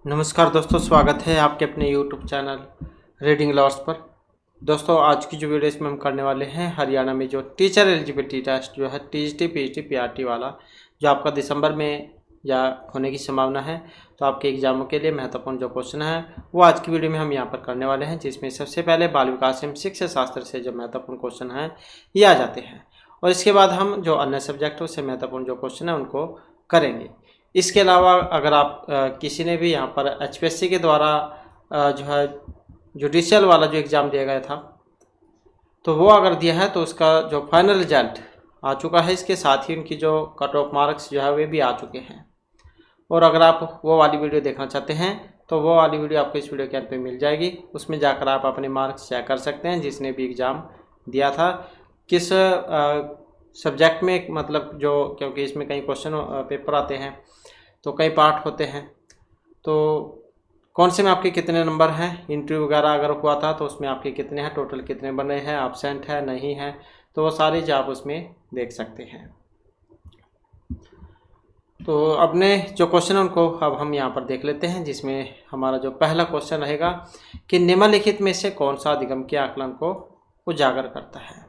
नमस्कार दोस्तों, स्वागत है आपके अपने YouTube चैनल रीडिंग लवर्स पर। दोस्तों, आज की जो वीडियो इसमें हम करने वाले हैं, हरियाणा में जो टीचर एलिजिबिलिटी टेस्ट जो है टीजीटी पीजीटी पीआरटी वाला, जो आपका दिसंबर में या होने की संभावना है, तो आपके एग्जामों के लिए महत्वपूर्ण जो क्वेश्चन है वो आज की वीडियो में हम यहाँ पर करने वाले हैं। जिसमें सबसे पहले बाल विकास एवं शिक्षा शास्त्र से जो महत्वपूर्ण क्वेश्चन हैं ये आ जाते हैं, और इसके बाद हम जो अन्य सब्जेक्ट है उससे महत्वपूर्ण जो क्वेश्चन है उनको करेंगे। इसके अलावा अगर आप किसी ने भी यहाँ पर एचपीएससी के द्वारा जो है जुडिशियल वाला जो एग्ज़ाम दिया गया था, तो वो अगर दिया है तो उसका जो फाइनल रिजल्ट आ चुका है। इसके साथ ही उनकी जो कट ऑफ मार्क्स जो है वे भी आ चुके हैं। और अगर आप वो वाली वीडियो देखना चाहते हैं तो वो वाली वीडियो आपको इस वीडियो के अंत में मिल जाएगी। उसमें जाकर आप अपने मार्क्स चेक कर सकते हैं, जिसने भी एग्ज़ाम दिया था किस सब्जेक्ट में, मतलब जो, क्योंकि इसमें कई क्वेश्चन पेपर आते हैं तो कई पार्ट होते हैं, तो कौन से में आपके कितने नंबर हैं, इंटरव्यू वगैरह अगर हुआ था तो उसमें आपके कितने हैं, टोटल कितने बने हैं, एब्सेंट है नहीं है, तो वो सारी चीज़ आप उसमें देख सकते हैं। तो अपने जो क्वेश्चन है उनको अब हम यहाँ पर देख लेते हैं, जिसमें हमारा जो पहला क्वेश्चन रहेगा कि निम्नलिखित में से कौन सा अधिगम के आकलन को उजागर करता है।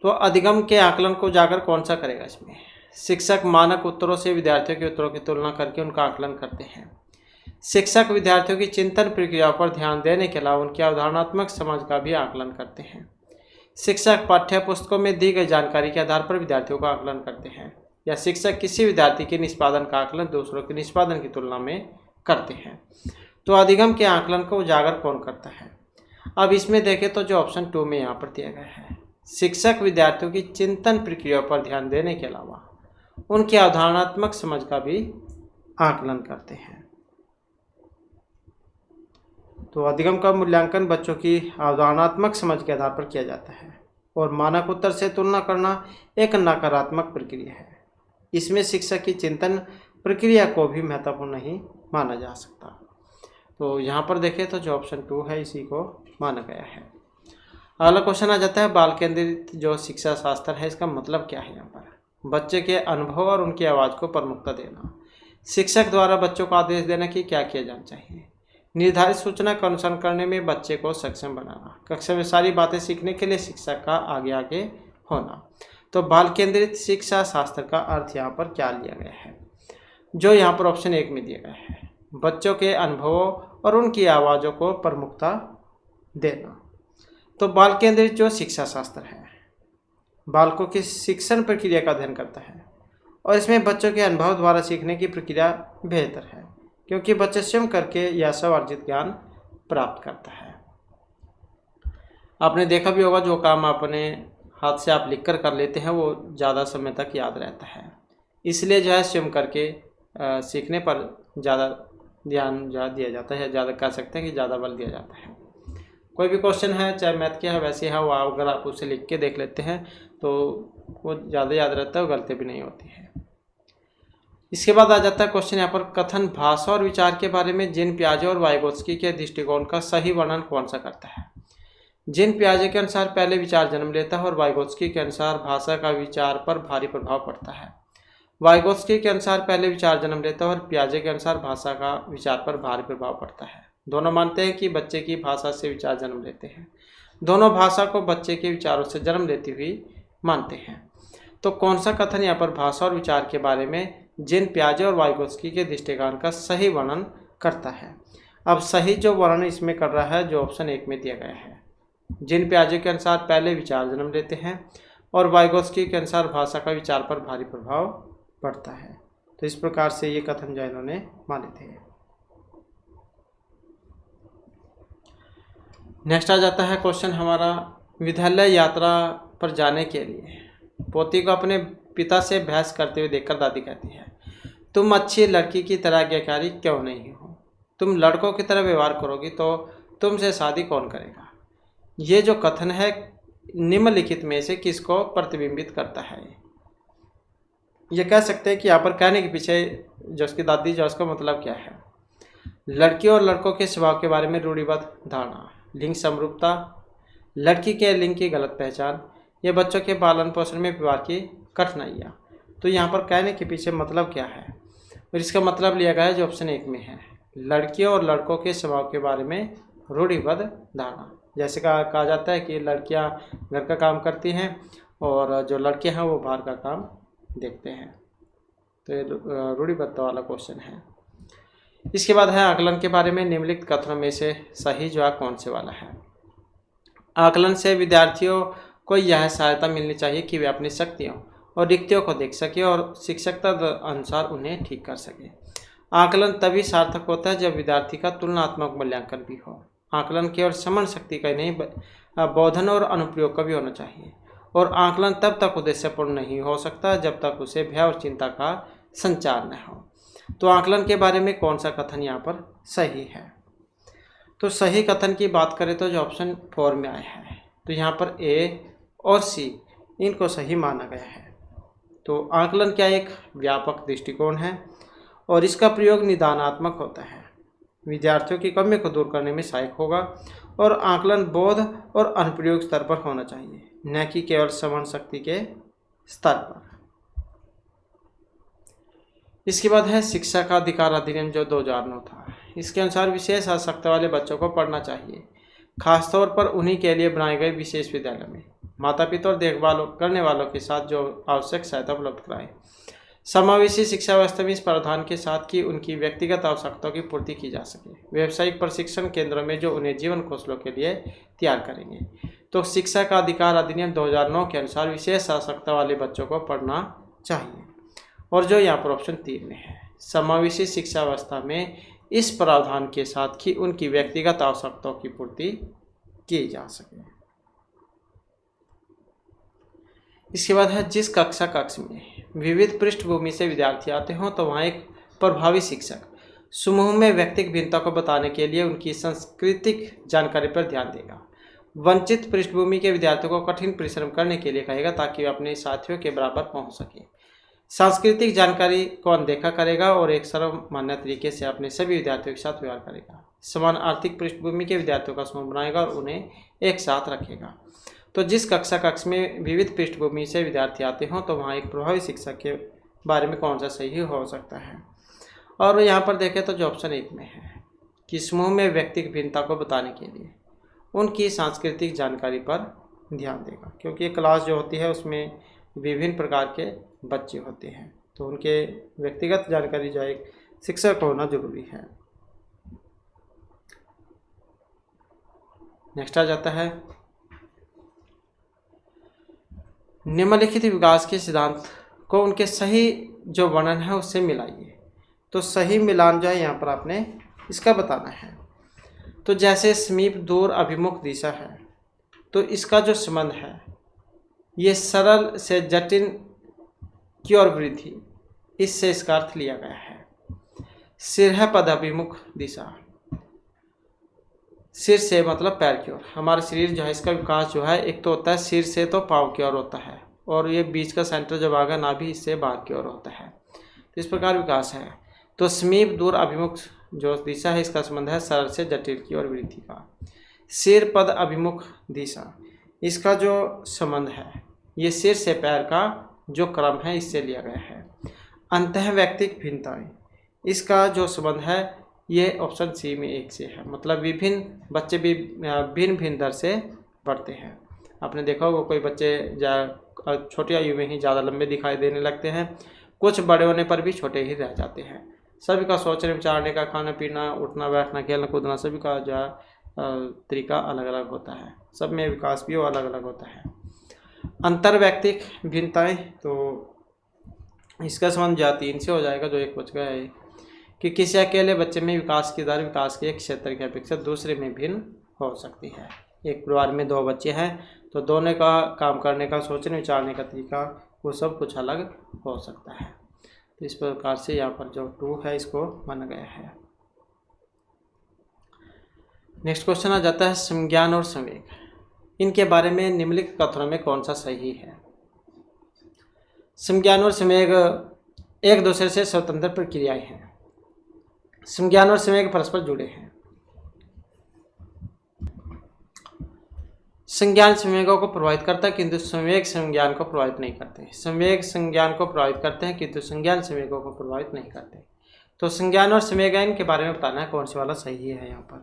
तो अधिगम के आकलन को उजागर कौन सा करेगा? इसमें शिक्षक मानक उत्तरों से विद्यार्थियों के उत्तरों की तुलना करके उनका आकलन करते हैं। शिक्षक विद्यार्थियों की चिंतन प्रक्रिया पर ध्यान देने के अलावा उनकी अवधारणात्मक समझ का भी आकलन करते हैं। शिक्षक पाठ्य पुस्तकों में दी गई जानकारी के आधार पर विद्यार्थियों का आकलन करते हैं, या शिक्षक किसी विद्यार्थी के निष्पादन का आकलन दूसरों के निष्पादन की तुलना में करते हैं। तो अधिगम के आकलन को उजागर कौन करता है? अब इसमें देखें तो जो ऑप्शन 2 में यहाँ पर दिया गया है, शिक्षक विद्यार्थियों की चिंतन प्रक्रिया पर ध्यान देने के अलावा उनकी अवधारणात्मक समझ का भी आकलन करते हैं। तो अधिगम का मूल्यांकन बच्चों की अवधारणात्मक समझ के आधार पर किया जाता है, और मानक उत्तर से तुलना करना एक नकारात्मक प्रक्रिया है। इसमें शिक्षक की चिंतन प्रक्रिया को भी महत्वपूर्ण नहीं माना जा सकता। तो यहाँ पर देखें तो जो ऑप्शन 2 है इसी को माना गया है। अगला क्वेश्चन आ जाता है बाल केंद्रित जो शिक्षा शास्त्र है, इसका मतलब क्या है? यहाँ पर बच्चे के अनुभव और उनकी आवाज़ को प्रमुखता देना। शिक्षक द्वारा बच्चों को आदेश देना कि क्या किया जाना चाहिए। निर्धारित सूचना का अनुसरण करने में बच्चे को सक्षम बनाना। कक्षा में सारी बातें सीखने के लिए शिक्षक का आगे आगे होना। तो बाल केंद्रित शिक्षा शास्त्र का अर्थ यहाँ पर क्या लिया गया है? जो यहाँ पर ऑप्शन 1 में दिया गया है, बच्चों के अनुभवों और उनकी आवाज़ों को प्रमुखता देना। तो बाल केंद्रित जो शिक्षा शास्त्र है बालकों की शिक्षण प्रक्रिया का अध्ययन करता है, और इसमें बच्चों के अनुभव द्वारा सीखने की प्रक्रिया बेहतर है, क्योंकि बच्चे स्वयं करके या स्व-अर्जित ज्ञान प्राप्त करता है। आपने देखा भी होगा, जो काम अपने हाथ से आप लिख कर लेते हैं वो ज़्यादा समय तक याद रहता है। इसलिए जो है स्वयं करके सीखने पर ज़्यादा ध्यान दिया जाता है, ज़्यादा कह सकते हैं कि ज़्यादा बल दिया जाता है। कोई भी क्वेश्चन है, चाहे मैथ के है वैसे है, वो अगर आप उसे लिख के देख लेते हैं तो वो ज़्यादा याद रहता है और गलती भी नहीं होती है। इसके बाद आ जाता है क्वेश्चन यहाँ पर, कथन भाषा और विचार के बारे में जीन पियाजे और वाइगोत्स्की के दृष्टिकोण का सही वर्णन कौन सा करता है? जीन पियाजे के अनुसार पहले विचार जन्म लेता है और वाइगोत्स्की के अनुसार भाषा का विचार पर भारी प्रभाव पड़ता है। वाइगोत्स्की के अनुसार पहले विचार जन्म लेता है और पियाजे के अनुसार भाषा का विचार पर भारी प्रभाव पड़ता है। दोनों मानते हैं कि बच्चे की भाषा से विचार जन्म लेते हैं। दोनों भाषा को बच्चे के विचारों से जन्म लेती हुई मानते हैं। तो कौन सा कथन यहाँ पर भाषा और विचार के बारे में जीन पियाजे और वाइगोत्स्की के दृष्टिकोण का सही वर्णन करता है? अब सही जो वर्णन इसमें कर रहा है जो ऑप्शन 1 में दिया गया है, जीन पियाजे के अनुसार पहले विचार जन्म लेते हैं और वाइगोत्स्की के अनुसार भाषा का विचार पर भारी प्रभाव पड़ता है। तो इस प्रकार से ये कथन जो इन्होंने माने थे। नेक्स्ट आ जाता है क्वेश्चन हमारा, विद्यालय यात्रा पर जाने के लिए पोती को अपने पिता से बहस करते हुए देखकर दादी कहती है, तुम अच्छी लड़की की तरह आज्ञाकारी क्यों नहीं हो? तुम लड़कों की तरह व्यवहार करोगी तो तुमसे शादी कौन करेगा? ये जो कथन है निम्नलिखित में से किसको प्रतिबिंबित करता है? ये कह सकते हैं कि यहाँ पर कहने के पीछे जो उसकी दादी जो उसका मतलब क्या है? लड़की और लड़कों के स्वभाव के बारे में रूढ़िबद्ध धारणा, लिंग समरूपता, लड़की के लिंग की गलत पहचान, ये बच्चों के पालन पोषण में व्यवहार की कठिनाइयाँ। तो यहाँ पर कहने के पीछे मतलब क्या है? और इसका मतलब लिया गया है जो ऑप्शन 1 में है लड़कियों और लड़कों के स्वभाव के बारे में रूढ़िबद्ध धारणा। जैसे कहा जाता है कि लड़कियां घर का काम करती हैं और जो लड़के हैं वो बाहर का काम देखते हैं। तो ये रूढ़िबद्ध वाला क्वेश्चन है। इसके बाद है आकलन के बारे में निम्नलिखित कथनों में से सही जवाब कौन से वाला है। आकलन से विद्यार्थियों को यह सहायता मिलनी चाहिए कि वे अपनी शक्तियों और रिक्तियों को देख सके और शिक्षक अनुसार उन्हें ठीक कर सके। आकलन तभी सार्थक होता है जब विद्यार्थी का तुलनात्मक मूल्यांकन भी हो। आकलन केवल समझ शक्ति का ही नहीं, बोधन और अनुप्रयोग का भी होना चाहिए। और आकलन तब तक उद्देश्यपूर्ण नहीं हो सकता जब तक उसे भय और चिंता का संचार न हो। तो आकलन के बारे में कौन सा कथन यहाँ पर सही है। तो सही कथन की बात करें तो जो ऑप्शन 4 में आया है, तो यहाँ पर ए और सी इनको सही माना गया है। तो आकलन क्या एक व्यापक दृष्टिकोण है और इसका प्रयोग निदानात्मक होता है, विद्यार्थियों की कमी को दूर करने में सहायक होगा। और आकलन बोध और अनुप्रयोग स्तर पर होना चाहिए, न कि केवल समझ शक्ति के स्तर पर। इसके बाद है शिक्षा का अधिकार अधिनियम जो 2009 था। इसके अनुसार विशेष आवश्यकता वाले बच्चों को पढ़ना चाहिए, खासतौर पर उन्हीं के लिए बनाए गए विशेष विद्यालय में माता पिता और देखभाल करने वालों के साथ जो आवश्यक सहायता उपलब्ध कराएं। समावेशी शिक्षा व्यवस्था में इस प्रावधान के साथ कि उनकी व्यक्तिगत आवश्यकताओं की पूर्ति की जा सके। व्यावसायिक प्रशिक्षण केंद्रों में जो उन्हें जीवन कौशलों के लिए तैयार करेंगे। तो शिक्षा का अधिकार अधिनियम 2009 के अनुसार विशेष आवश्यकता वाले बच्चों को पढ़ना चाहिए। और जो यहाँ पर ऑप्शन 3 में है, समावेशी शिक्षा व्यवस्था में इस प्रावधान के साथ कि उनकी व्यक्तिगत आवश्यकताओं की पूर्ति की जा सके। इसके बाद है जिस कक्ष में विविध पृष्ठभूमि से विद्यार्थी आते हों तो वहाँ एक प्रभावी शिक्षक समूह में व्यक्तिगत भिन्नता को बताने के लिए उनकी सांस्कृतिक जानकारी पर ध्यान देगा। वंचित पृष्ठभूमि के विद्यार्थियों को कठिन परिश्रम करने के लिए कहेगा ताकि वे अपने साथियों के बराबर पहुंच सके। सांस्कृतिक जानकारी को अनदेखा करेगा और एक सर्वमान्य तरीके से अपने सभी विद्यार्थियों के साथ व्यवहार करेगा। समान आर्थिक पृष्ठभूमि के विद्यार्थियों का समूह बनाएगा और उन्हें एक साथ रखेगा। तो जिस कक्ष में विविध पृष्ठभूमि से विद्यार्थी आते हों तो वहाँ एक प्रभावी शिक्षक के बारे में कौन सा सही हो सकता है। और यहाँ पर देखें तो जो ऑप्शन 1 में है कि समूह में व्यक्तिगत भिन्नता को बताने के लिए उनकी सांस्कृतिक जानकारी पर ध्यान देगा, क्योंकि क्लास जो होती है उसमें विभिन्न प्रकार के बच्चे होते हैं, तो उनके व्यक्तिगत जानकारी जो एक शिक्षक होना जरूरी है। नेक्स्ट आ जाता है निम्नलिखित विकास के सिद्धांत को उनके सही जो वर्णन है उससे मिलाइए। तो सही मिलान जो है यहाँ पर आपने इसका बताना है। तो जैसे समीप दूर अभिमुख दिशा है, तो इसका जो संबंध है ये सरल से जटिल की ओर वृद्धि, इससे इसका अर्थ लिया गया है। सिर है पद अभिमुख दिशा, सिर से मतलब पैर की ओर। हमारा शरीर जो है इसका विकास जो है एक तो होता है सिर से तो पाँव की ओर होता है, और ये बीच का सेंटर जो भाग है नाभि इससे बाहर की ओर होता है। तो इस प्रकार विकास है। तो समीप दूर अभिमुख जो दिशा है इसका संबंध है सरल से जटिल की ओर वृद्धि का। सिर पद अभिमुख दिशा, इसका जो संबंध है ये सिर से पैर का जो क्रम है इससे लिया गया है। अंतः व्यक्तिक भिन्नताएं, इसका जो संबंध है ये ऑप्शन सी में 1 से है, मतलब विभिन्न बच्चे भी भिन्न भिन्न दर से बढ़ते हैं। आपने देखा होगा कोई बच्चे छोटी आयु में ही ज़्यादा लंबे दिखाई देने लगते हैं, कुछ बड़े होने पर भी छोटे ही रह जाते हैं। सभी का सोचने विचारने का, खाना पीना, उठना बैठना, खेलना कूदना, सभी का जो तरीका अलग अलग होता है, सब में विकास भी वो अलग अलग होता है। अंतर व्यक्तिक भिन्नताएँ, तो इसका संबंध जो 3 से हो जाएगा, जो 1 बच गया है कि किसी अकेले बच्चे में विकास की दर विकास के एक क्षेत्र की अपेक्षा दूसरे में भिन्न हो सकती है। एक परिवार में 2 बच्चे हैं तो दोनों का काम करने का, सोचने विचारने का तरीका वो सब कुछ अलग हो सकता है। तो इस प्रकार से यहाँ पर जो 2 है इसको माना गया है। नेक्स्ट क्वेश्चन आ जाता है संज्ञान और संवेग, इनके बारे में निम्नलिखित कथनों में कौन सा सही है। संज्ञान और संवेग एक दूसरे से स्वतंत्र प्रक्रियाएं हैं। संज्ञान और संवेग परस्पर जुड़े हैं। संज्ञान संवेगों को प्रभावित करता है किंतु संवेग संज्ञान को प्रभावित नहीं करते। संवेग संज्ञान को प्रभावित करते हैं किंतु संज्ञान संवेगों को प्रभावित नहीं करते। तो संज्ञान और समयज्ञान के बारे में बताना है कौन सा वाला सही है यहाँ पर।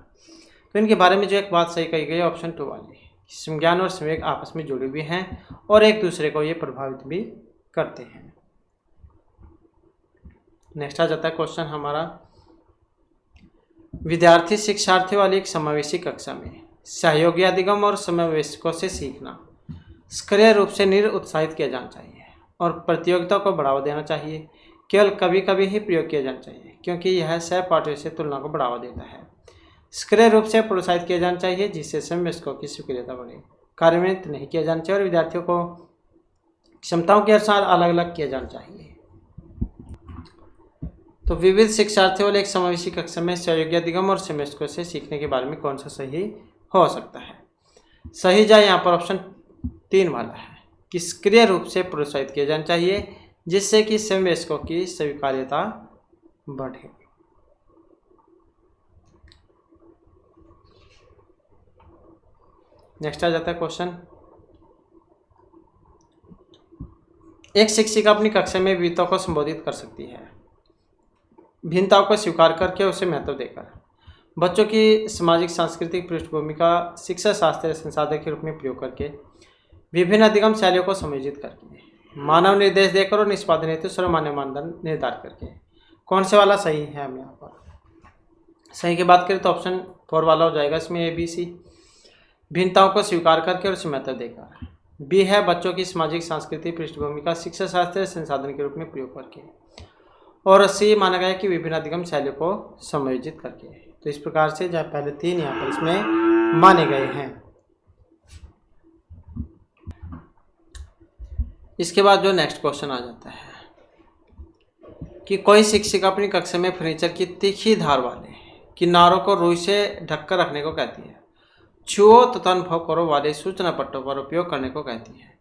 तो इनके बारे में जो एक बात सही कही गई है ऑप्शन 2 वाली, संज्ञान और संवेग आपस में जुड़े हुए हैं और एक दूसरे को ये प्रभावित भी करते हैं। नेक्स्ट आ जाता है क्वेश्चन हमारा, विद्यार्थी शिक्षार्थी वाली एक समावेशी कक्षा में सहयोगी अधिगम और समावेशकों से सीखना सक्रिय रूप से निरुत्साहित किया जाना चाहिए और प्रतियोगिता को बढ़ावा देना चाहिए। केवल कभी कभी ही प्रयोग किया जाना चाहिए क्योंकि यह सहपाठियों से तुलना को बढ़ावा देता है। सक्रिय रूप से प्रोत्साहित किया जाना चाहिए जिससे समावेशकों की सक्रियता बढ़े। कार्यान्वित नहीं किया जाना चाहिए और विद्यार्थियों को क्षमताओं के अनुसार अलग अलग किया जाना चाहिए। तो विविध शिक्षार्थियों वाले एक समावेशी कक्षा में सहयोगी अधिगम और समावेशकों से सीखने के बारे में कौन सा सही हो सकता है। सही जाए यहाँ पर ऑप्शन 3 वाला है कि सक्रिय रूप से प्रोत्साहित किया जाना चाहिए जिससे कि समावेशकों की स्वीकार्यता बढ़े। नेक्स्ट आ जाता है क्वेश्चन, एक शिक्षिका अपनी कक्षा में विविधता को संबोधित कर सकती है भिन्नताओं को स्वीकार करके उसे महत्व देकर। बच्चों की सामाजिक सांस्कृतिक पृष्ठभूमि का शिक्षा शास्त्र संसाधन के रूप में प्रयोग करके विभिन्न अधिगम शैलियों को समायोजित करके मानव निर्देश देकर और निष्पादन हेतु सर्वमान्य मानदंड निर्धारित करके। कौन से वाला सही है हम यहाँ पर सही की बात करें तो ऑप्शन 4 वाला हो जाएगा इसमें ABC, भिन्नताओं को स्वीकार करके और उसे महत्व देकर। B है बच्चों की सामाजिक सांस्कृतिक पृष्ठभूमि का शिक्षा शास्त्र संसाधन के रूप में प्रयोग करके। और C माना गया कि विभिन्न अधिगम शैलियों को समायोजित करके। तो इस प्रकार से जहाँ पहले 3 यहाँ पर इसमें माने गए हैं। इसके बाद जो नेक्स्ट क्वेश्चन आ जाता है कि कोई शिक्षक अपनी कक्षा में फर्नीचर की तीखी धार वाले किनारों को रुई से ढककर रखने को कहती है, छुओ तथा अनुभव करो वाले सूचना पट्टों पर उपयोग करने को कहती है।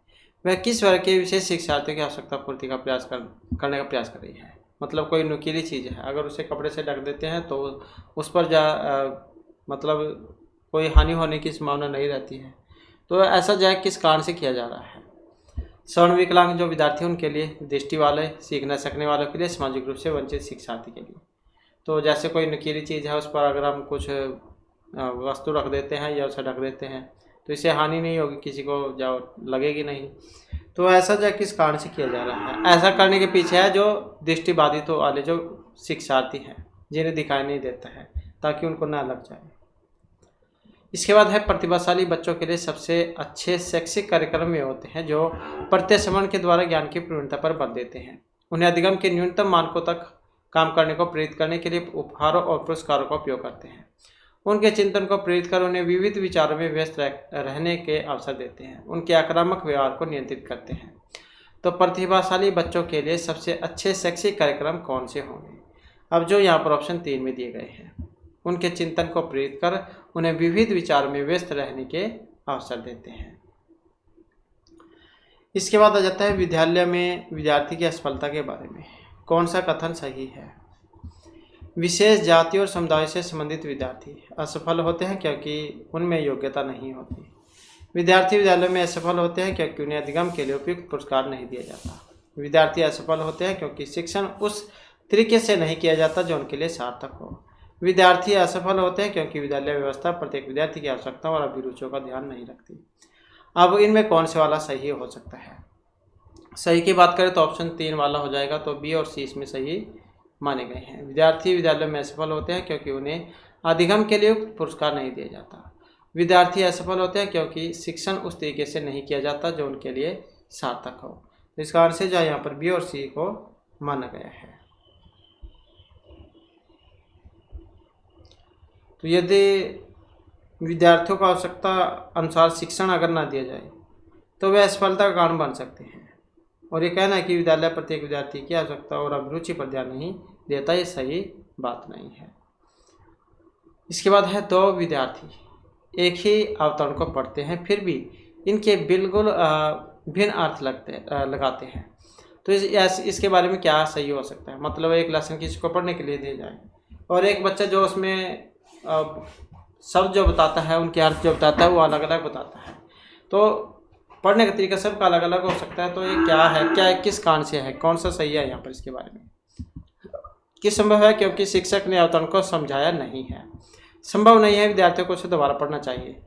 वह किस वर्ग के विशेष शिक्षार्थियों की आवश्यकता पूर्ति का प्रयास करने का प्रयास कर रही है। मतलब कोई नुकीली चीज़ है, अगर उसे कपड़े से ढक देते हैं तो उस पर मतलब कोई हानि होने की संभावना नहीं रहती है। तो ऐसा जो है किस कारण से किया जा रहा है। स्वर्ण विकलांग जो विद्यार्थी उनके लिए, दृष्टि वाले, सीख न सकने वालों के लिए, सामाजिक रूप से वंचित शिक्षार्थी के लिए। तो जैसे कोई नुकीली चीज़ है उस पर अगर हम कुछ वस्तु रख देते हैं या उसे ढक देते हैं तो इससे हानि नहीं होगी, किसी को जो लगेगी नहीं। तो ऐसा जो किस कारण से किया जा रहा है। ऐसा करने के पीछे है जो दृष्टिबाधित वाले जो शिक्षार्थी हैं जिन्हें दिखाई नहीं देता है ताकि उनको ना लग जाए। इसके बाद है प्रतिभाशाली बच्चों के लिए सबसे अच्छे शैक्षिक कार्यक्रम में होते हैं जो प्रत्यश्रवण के द्वारा ज्ञान की प्रवीणता पर बल देते हैं, उन्हें अधिगम के न्यूनतम मानकों तक काम करने को प्रेरित करने के लिए उपहारों और पुरस्कारों का उपयोग करते हैं, उनके चिंतन को प्रेरित कर उन्हें विविध विचारों में व्यस्त रहने के अवसर देते हैं, उनके आक्रामक व्यवहार को नियंत्रित करते हैं। तो प्रतिभाशाली बच्चों के लिए सबसे अच्छे शैक्षिक कार्यक्रम कौन से होंगे। अब जो यहाँ पर ऑप्शन 3 में दिए गए हैं, उनके चिंतन को प्रेरित कर उन्हें विविध विचारों में व्यस्त रहने के अवसर देते हैं। इसके बाद आ जाता है विद्यालय में विद्यार्थी की असफलता के बारे में कौन सा कथन सही है। विशेष जाति और समुदाय से संबंधित विद्यार्थी असफल होते हैं क्योंकि उनमें योग्यता नहीं होती। विद्यार्थी विद्यालय में असफल होते हैं क्योंकि उन्हें अधिगम के लिए उपयुक्त पुरस्कार नहीं दिया जाता। विद्यार्थी असफल होते हैं क्योंकि शिक्षण उस तरीके से नहीं किया जाता जो उनके लिए सार्थक हो। विद्यार्थी असफल होते हैं क्योंकि विद्यालय व्यवस्था प्रत्येक विद्यार्थी की आवश्यकताओं और अभिरुचियों का ध्यान नहीं रखती। अब इनमें कौन से वाला सही हो सकता है। सही की बात करें तो ऑप्शन 3 वाला हो जाएगा, तो B और C इसमें सही माने गए हैं। विद्यार्थी विद्यालय में असफल होते हैं क्योंकि उन्हें अधिगम के लिए पुरस्कार नहीं दिया जाता। विद्यार्थी असफल होते हैं क्योंकि शिक्षण उस तरीके से नहीं किया जाता जो उनके लिए सार्थक हो। तो इस कारण से जो यहाँ पर B और C को माना गया है। तो यदि विद्यार्थियों को आवश्यकता अनुसार शिक्षण अगर ना दिया जाए तो वे असफलता का कारण बन सकते हैं। और ये कहना है कि विद्यालय प्रत्येक विद्यार्थी की आवश्यकता और अभिरुचि पर ध्यान नहीं देता, ये सही बात नहीं है। इसके बाद है 2 विद्यार्थी एक ही अवतरण को पढ़ते हैं फिर भी इनके बिल्कुल भिन्न अर्थ लगाते हैं। तो इसके बारे में क्या सही हो सकता है। मतलब एक लेसन किसी को पढ़ने के लिए दिया जाए और एक बच्चा जो उसमें शब्द जो बताता है, उनके अर्थ जो बताता है वो अलग अलग बताता है। तो पढ़ने का तरीका सबका अलग अलग हो सकता है। तो ये क्या है, किस कारण से है, कौन सा सही है यहाँ पर, इसके बारे में कि संभव है क्योंकि शिक्षक ने अवतरण को समझाया नहीं है। संभव नहीं है, विद्यार्थियों को उसे दोबारा पढ़ना चाहिए।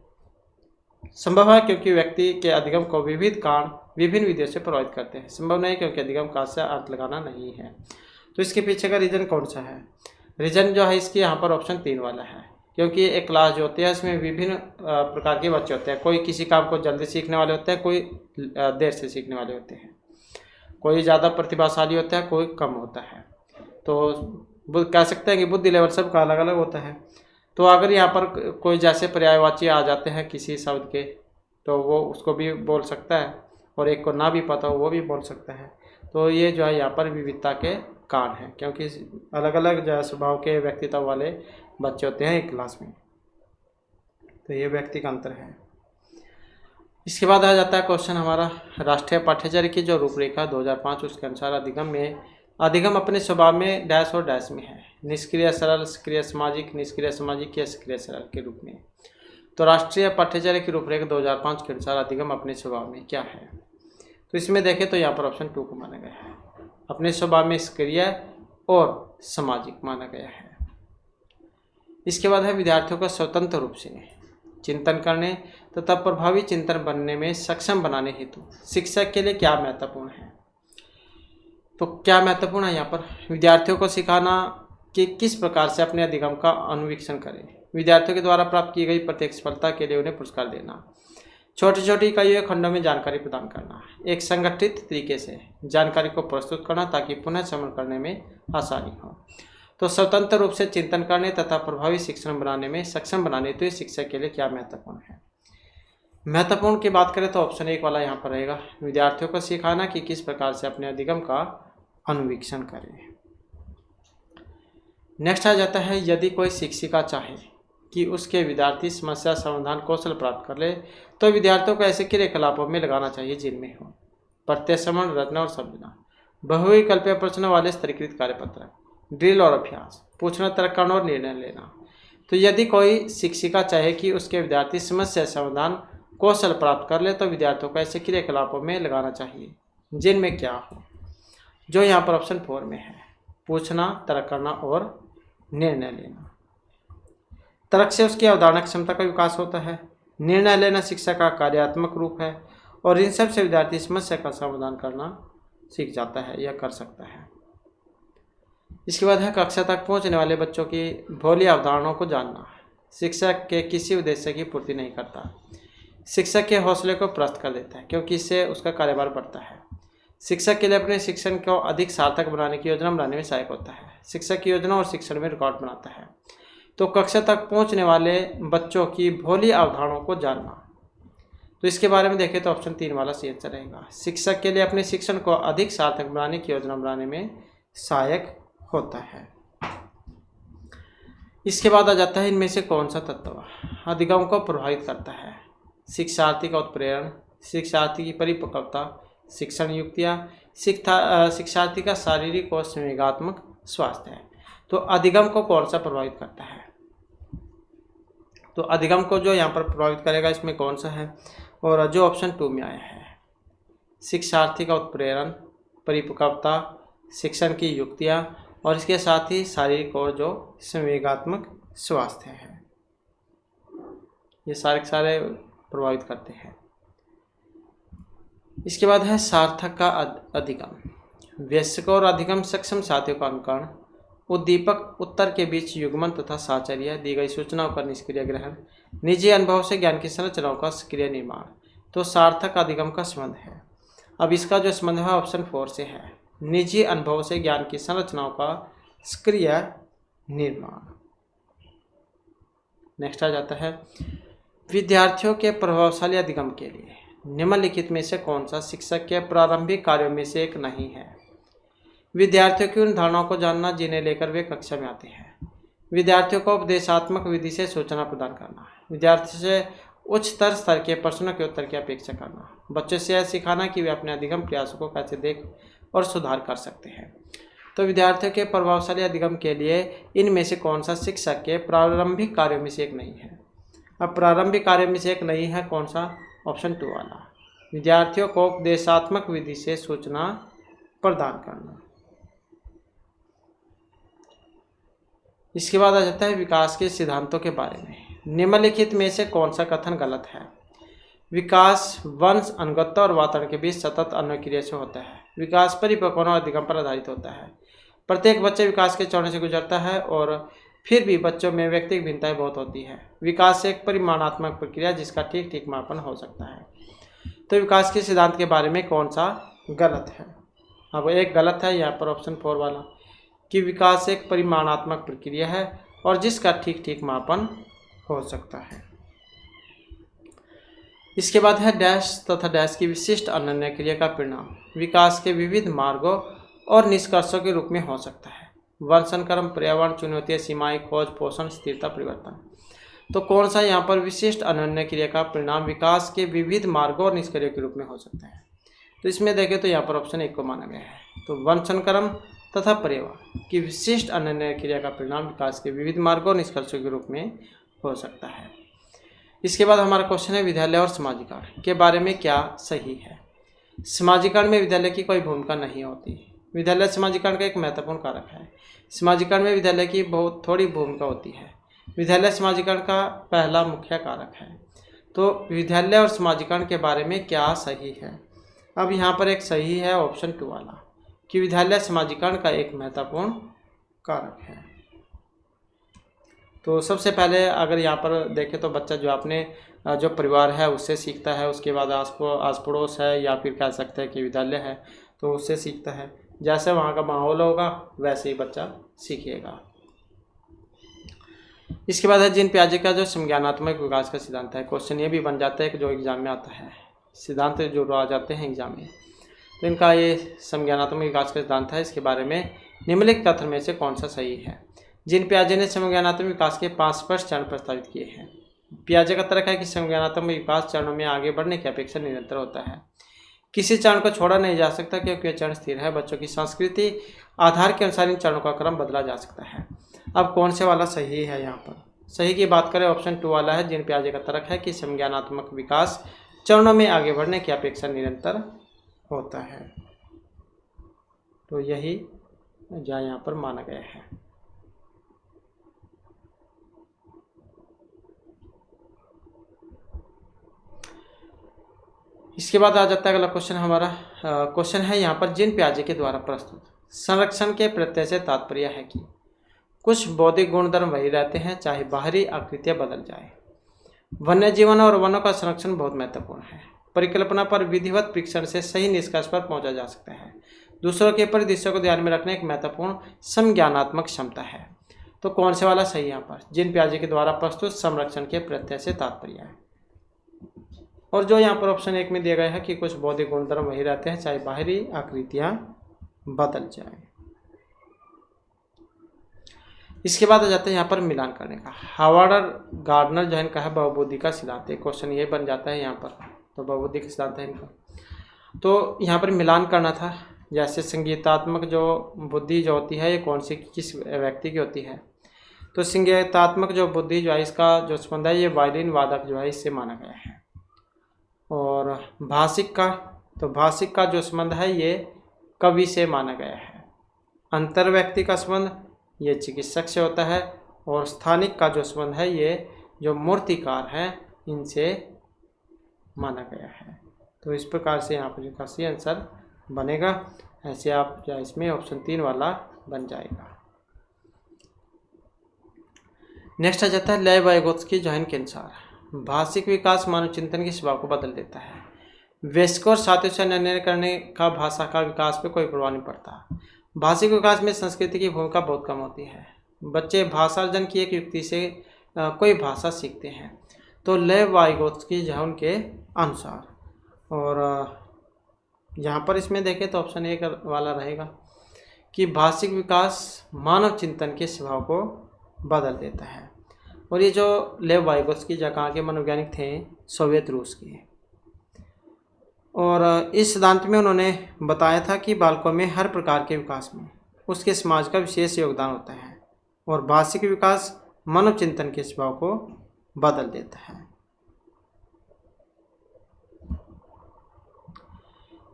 संभव है क्योंकि व्यक्ति के अधिगम को विविध कारण विभिन्न विधियों से प्रभावित करते हैं। संभव नहीं क्योंकि अधिगम का से अर्थ लगाना नहीं है। तो इसके पीछे का रीजन कौन सा है? रीजन जो है इसकी यहाँ पर ऑप्शन 3 वाला है, क्योंकि एक क्लास जो होती है इसमें विभिन्न प्रकार के बच्चे होते हैं। कोई किसी काम को जल्दी सीखने वाले होते हैं, कोई देर से सीखने वाले होते हैं, कोई ज़्यादा प्रतिभाशाली होता है, कोई कम होता है। तो कह सकते हैं कि बुद्धि लेवल सबका अलग अलग होता है। तो अगर यहाँ पर कोई जैसे पर्यायवाची आ जाते हैं किसी शब्द के, तो वो उसको भी बोल सकता है, और एक को ना भी पता हो वो भी बोल सकता है। तो ये जो है यहाँ पर विविधता के कारण है, क्योंकि अलग अलग जो स्वभाव के व्यक्तित्व वाले बच्चे होते हैं एक क्लास में। तो ये व्यक्ति का अंतर है। इसके बाद आ जाता है क्वेश्चन हमारा, राष्ट्रीय पाठ्यचर्या की जो रूपरेखा 2005 उसके अनुसार अधिगम अपने स्वभाव में डैश और डैश में है, निष्क्रिय सरल, सक्रिय सामाजिक, निष्क्रिय सामाजिक या सक्रिय सरल के रूप में। तो राष्ट्रीय पाठ्यचर्या की रूपरेखा 2005 के अनुसार अधिगम अपने स्वभाव में क्या है? तो इसमें देखें तो यहाँ पर ऑप्शन 2 को माना गया है, अपने स्वभाव में सक्रिय और सामाजिक माना गया है। इसके बाद है विद्यार्थियों को स्वतंत्र रूप से चिंतन करने तथा प्रभावी चिंतन बनने में सक्षम बनाने हेतु शिक्षक के लिए क्या महत्वपूर्ण है? तो क्या महत्वपूर्ण है यहाँ पर? विद्यार्थियों को सिखाना कि किस प्रकार से अपने अधिगम का अनुवीक्षण करें, विद्यार्थियों के द्वारा प्राप्त की गई प्रत्येक सफलता के लिए उन्हें पुरस्कार देना, छोटी छोटी इकाइयों खंडों में जानकारी प्रदान करना, एक संगठित तरीके से जानकारी को प्रस्तुत करना ताकि पुनः श्रवण करने में आसानी हो। तो स्वतंत्र रूप से चिंतन करने तथा प्रभावी शिक्षण बनाने में सक्षम बनाने तो इस शिक्षक के लिए क्या महत्वपूर्ण है? महत्वपूर्ण की बात करें तो ऑप्शन 1 वाला यहाँ पर रहेगा, विद्यार्थियों को सिखाना कि किस प्रकार से अपने अधिगम का अनुवीक्षण करें। नेक्स्ट आ जाता है, यदि कोई शिक्षिका चाहे कि उसके विद्यार्थी समस्या समाधान कौशल प्राप्त कर ले तो विद्यार्थियों को ऐसे क्रियाकलापों में लगाना चाहिए जिनमें हो प्रत्यश्रवण, रचना और समझना, बहुविकल्पीय प्रश्नों वाले स्तरीकृत कार्यपत्र, ड्रिल और अभ्यास, पूछना, तर्क करना और निर्णय लेना। तो यदि कोई शिक्षिका चाहे कि उसके विद्यार्थी समस्या समाधान कौशल प्राप्त कर ले तो विद्यार्थियों को ऐसे क्रियाकलापों में लगाना चाहिए जिनमें क्या हो, जो यहाँ पर ऑप्शन 4 में है, पूछना, तर्क करना और निर्णय लेना। तर्क से उसकी अवधारणा क्षमता का विकास होता है, निर्णय लेना शिक्षा का कार्यात्मक रूप है, और इन सब से विद्यार्थी समस्या का समाधान करना सीख जाता है या कर सकता है। इसके बाद है, कक्षा तक पहुंचने वाले बच्चों की भोली अवधारणाओं को जानना शिक्षक के किसी उद्देश्य की पूर्ति नहीं करता, शिक्षक के हौसले को प्रस्त कर देता है क्योंकि इससे उसका कार्यभार बढ़ता है, शिक्षक के लिए अपने शिक्षण को अधिक सार्थक बनाने की योजना बनाने में सहायक होता है, शिक्षक की योजना और शिक्षण में रिकॉर्ड बनाता है। तो कक्षा तक पहुंचने वाले बच्चों की भोली अवधारणाओं को जानना, तो इसके बारे में देखें तो ऑप्शन 3 वाला सही आंसर रहेगा, शिक्षक के लिए अपने शिक्षण को अधिक सार्थक बनाने की योजना बनाने में सहायक होता है। इसके बाद आ जाता है, इनमें से कौन सा तत्व अधिगम को प्रभावित करता है? शिक्षार्थी का उत्प्रेरण, शिक्षार्थी की परिपक्वता, शिक्षण युक्तियाँ, शिक्षार्थी का शारीरिक और संवेगात्मक स्वास्थ्य है। तो अधिगम को कौन सा प्रभावित करता है? तो अधिगम को जो यहाँ पर प्रभावित करेगा इसमें कौन सा है? और जो ऑप्शन 2 में आया है, शिक्षार्थी का उत्प्रेरण, परिपक्वता, शिक्षण की युक्तियाँ और इसके साथ ही शारीरिक और जो संवेगात्मक स्वास्थ्य है, ये सारे के सारे प्रभावित करते हैं। इसके बाद है सार्थक का अधिगम, वयस्क और अधिगम सक्षम साथियों का अनुकरण, उद्दीपक उत्तर के बीच युग्मन तथा साहचर्य, दी गई सूचनाओं का निष्क्रिय ग्रहण, निजी अनुभव से ज्ञान की संरचनाओं का सक्रिय निर्माण। तो सार्थक अधिगम का संबंध है, अब इसका जो संबंध है ऑप्शन 4 से है, निजी अनुभव से ज्ञान की संरचनाओं का सक्रिय निर्माण। नेक्स्ट आ जाता है, विद्यार्थियों के प्रभावशाली अधिगम के लिए निम्नलिखित में से कौन सा शिक्षक के प्रारंभिक कार्यों में से एक नहीं है? विद्यार्थियों की उन धारणाओं को जानना जिन्हें लेकर वे कक्षा में आते हैं, विद्यार्थियों को उपदेशात्मक विधि से सूचना प्रदान करना, विद्यार्थी से उच्चतर स्तर के प्रश्नों के उत्तर की अपेक्षा करना, बच्चों से यह सिखाना कि वे अपने अधिगम प्रयासों को कैसे देख और सुधार कर सकते हैं। तो विद्यार्थियों के प्रभावशाली अधिगम के लिए इनमें से कौन सा शिक्षक के प्रारंभिक कार्यों में से एक नहीं है? अब प्रारंभिक कार्यों में से एक नहीं है कौन सा? ऑप्शन 2 वाला, विद्यार्थियों को उपदेशात्मक विधि से सूचना प्रदान करना। इसके बाद आ जाता है विकास के सिद्धांतों के बारे में। निम्नलिखित में से कौन सा कथन गलत है? विकास वंश, अनुगत्य और वातावरण के बीच सतत अन्योक्रिया से होता है। विकास परिपक्व और अधिगम पर आधारित होता है। प्रत्येक बच्चे विकास के चरणों से गुजरता है और फिर भी बच्चों में व्यक्तिगत भिन्नताएं बहुत होती है। विकास एक परिमाणात्मक प्रक्रिया जिसका ठीक ठीक मापन हो सकता है। तो विकास के सिद्धांत के बारे में कौन सा गलत है? अब एक गलत है यहाँ पर ऑप्शन 4 वाला, कि विकास एक परिमाणात्मक प्रक्रिया है और जिसका ठीक ठीक मापन हो सकता है। इसके बाद है डैश तथा डैश की विशिष्ट अनन्य क्रिया का परिणाम विकास के विविध मार्गों और निष्कर्षों के रूप में हो सकता है। वंशानुक्रम, पर्यावरण, चुनौतियां, सीमाएं, खोज, पोषण, स्थिरता, परिवर्तन। तो कौन सा यहाँ पर विशिष्ट अनन्य क्रिया का परिणाम विकास के विविध मार्गों और निष्क्रियों के रूप में हो सकता है? तो इसमें देखें तो यहाँ पर ऑप्शन 1 को माना गया है। तो वंशानुक्रम तथा पर्यावरण की विशिष्ट अनन्य क्रिया का परिणाम विकास के विविध मार्गों और निष्कर्षों के रूप में हो सकता है। इसके बाद हमारा क्वेश्चन है विद्यालय और समाजीकरण के बारे में क्या सही है? समाजीकरण में विद्यालय की कोई भूमिका नहीं होती। विद्यालय समाजीकरण का एक महत्वपूर्ण कारक है। समाजीकरण में विद्यालय की बहुत थोड़ी भूमिका होती है। विद्यालय समाजीकरण का पहला मुख्य कारक है। तो विद्यालय और समाजीकरण के बारे में क्या सही है? अब यहाँ पर एक सही है ऑप्शन 2 वाला, कि विद्यालय समाजीकरण का एक महत्वपूर्ण कारक है। तो सबसे पहले अगर यहाँ पर देखें तो बच्चा जो अपने जो परिवार है उससे सीखता है, उसके बाद आस पड़ोस है या फिर कह सकते हैं कि विद्यालय है तो उससे सीखता है। जैसे वहाँ का माहौल होगा वैसे ही बच्चा सीखेगा। इसके बाद है जीन पियाजे का जो संज्ञानात्मक विकास का सिद्धांत है। क्वेश्चन ये भी बन जाता है कि जो एग्जाम में आता है, सिद्धांत जो आ जाते हैं एग्जाम में, तो इनका ये संज्ञानात्मक विकास का सिद्धांत है। इसके बारे में निम्नलिखित कथन में से कौन सा सही है? जीन पियाजे ने संज्ञानात्मक विकास के 5 स्पष्ट चरण प्रस्तावित किए हैं। पियाजे का तर्क है कि संज्ञानात्मक विकास चरणों में आगे बढ़ने की अपेक्षा निरंतर होता है। किसी चरण को छोड़ा नहीं जा सकता क्योंकि यह चरण स्थिर है। बच्चों की संस्कृति आधार के अनुसार इन चरणों का क्रम बदला जा सकता है। अब कौन से वाला सही है? यहाँ पर सही की बात करें ऑप्शन 2 वाला है। जीन पियाजे का तर्क है कि संज्ञानात्मक विकास चरणों में आगे बढ़ने की अपेक्षा निरंतर होता है। तो यही जहाँ यहाँ पर माना गया है। इसके बाद आ जाता है अगला क्वेश्चन। हमारा क्वेश्चन है यहाँ पर जीन पियाजे के द्वारा प्रस्तुत संरक्षण के प्रत्यय से तात्पर्य है कि कुछ बौद्धिक गुणधर्म वही रहते हैं चाहे बाहरी आकृतियां बदल जाए। वन्य जीवन और वनों का संरक्षण बहुत महत्वपूर्ण है। परिकल्पना पर विधिवत परीक्षण से सही निष्कर्ष पर पहुंचा जा सकता है। दूसरों के परिदृश्यों को ध्यान में रखने एक महत्वपूर्ण संज्ञानात्मक क्षमता है। तो कौन से वाला सही यहाँ पर? जीन पियाजे के द्वारा प्रस्तुत संरक्षण के प्रत्यय से तात्पर्य है। और जो यहाँ पर ऑप्शन 1 में दिया गया है कि कुछ बौद्धिक गुणधर्म वही रहते हैं चाहे बाहरी आकृतियां बदल जाए। इसके बाद आ जाता है यहाँ पर मिलान करने का। हार्वर्ड गार्डनर जो है इनका है बहुबुद्धि का सिद्धांत। क्वेश्चन ये बन जाता है यहाँ पर। तो बहुबुद्धि का सिद्धांत है इनका। तो यहाँ पर मिलान करना था। जैसे संगीतात्मक जो बुद्धि जो होती है ये कौन सी किस व्यक्ति की होती है? तो संगीतात्मक जो बुद्धि जो है इसका जो संबंध है ये वायलिन वादक जो है इससे माना गया है। और भाषिक का, तो भाषिक का जो संबंध है ये कवि से माना गया है। अंतर व्यक्ति का संबंध ये चिकित्सक से होता है। और स्थानिक का जो संबंध है ये जो मूर्तिकार हैं इनसे माना गया है। तो इस प्रकार से यहाँ पर इसका सही आंसर बनेगा। ऐसे आप इसमें ऑप्शन 3 वाला बन जाएगा। नेक्स्ट आ जाता है लेव वाइगोत्स्की जॉइन के अनुसार भाषिक विकास मानव चिंतन के स्वभाव को बदल देता है। वयस्कों और साथियों से निर्णय करने का भाषा का विकास पे कोई प्रभाव नहीं पड़ता। भाषिक विकास में संस्कृति की भूमिका बहुत कम होती है। बच्चे भाषार्जन की एक युक्ति से कोई भाषा सीखते हैं। तो लेव वाइगोत्स्की जो उनके अनुसार। और यहाँ पर इसमें देखें तो ऑप्शन 1 वाला रहेगा कि भाषिक विकास मानव चिंतन के स्वभाव को बदल देता है। और ये जो लेव वाइगोत्स्की जहाँ के मनोवैज्ञानिक थे सोवियत रूस के। और इस सिद्धांत में उन्होंने बताया था कि बालकों में हर प्रकार के विकास में उसके समाज का विशेष योगदान होता है और भाषिक विकास मानव चिंतन के स्वभाव को बदल देता है।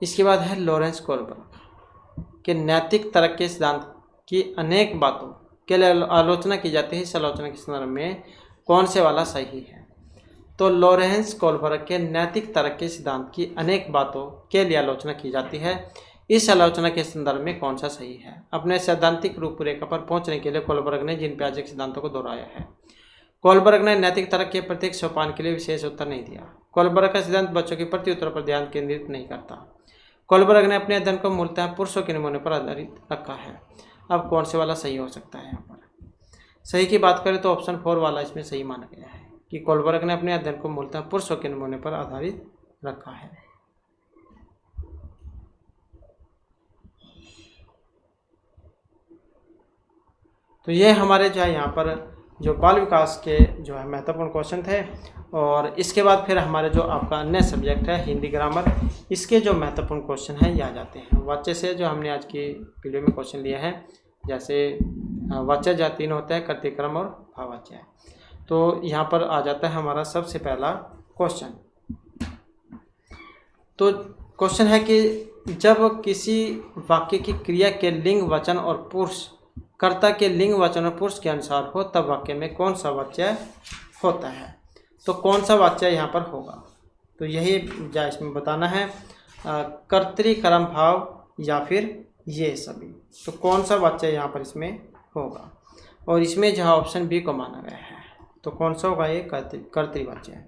इसके बाद है लॉरेंस कोहलबर्ग के नैतिक तर्क के सिद्धांत की अनेक बातों के लिए आलोचना की जाती है, इस आलोचना के संदर्भ में कौन से वाला सही है? तो लॉरेंस कोलबर्ग के नैतिक तर्क के सिद्धांत की अनेक बातों के लिए आलोचना की जाती है, इस आलोचना के संदर्भ में कौन सा सही है? अपने सैद्धांतिक रूपरेखा पर पहुंचने के लिए कोलबर्ग ने जिन प्याजे के सिद्धांतों को दोहराया है। कोलबर्ग ने नैतिक तर्क के प्रत्येक सोपान के लिए विशेष उत्तर नहीं दिया। कोलबर्ग का सिद्धांत बच्चों के प्रत्युत्तर पर ध्यान केंद्रित नहीं करता। कोलबर्ग ने अपने अध्ययन को मूलतः पुरुषों के नमूने पर आधारित रखा है। अब कौन से वाला सही हो सकता है? यहाँ पर सही की बात करें तो ऑप्शन 4 वाला इसमें सही माना गया है कि कोलबर्ग ने अपने अध्ययन को मूलतः पुरुषों के नमूने पर आधारित रखा है। तो ये हमारे जो है यहाँ पर जो बाल विकास के जो है महत्वपूर्ण क्वेश्चन थे। और इसके बाद फिर हमारे जो आपका अन्य सब्जेक्ट है हिंदी ग्रामर, इसके जो महत्वपूर्ण क्वेश्चन हैं ये आ जाते हैं। वाच्य से जो हमने आज की वीडियो में क्वेश्चन लिए हैं, जैसे वाच्य जो 3 होते हैं, कर्तृक्रम और भाववाच्य। तो यहाँ पर आ जाता है हमारा सबसे पहला क्वेश्चन। तो क्वेश्चन है कि जब किसी वाक्य की क्रिया के लिंग, वचन और पुरुष कर्ता के लिंग, वचन और पुरुष के अनुसार हो तब वाक्य में कौन सा वाच्य होता है? तो कौन सा वाच्य यहाँ पर होगा? तो यही जो इसमें बताना है, कर्तृ-कर्म भाव या फिर ये सभी। तो कौन सा वाच्य यहाँ पर इसमें होगा? और इसमें जो ऑप्शन बी को माना गया है। तो कौन सा होगा? ये कर्तृवाच्य।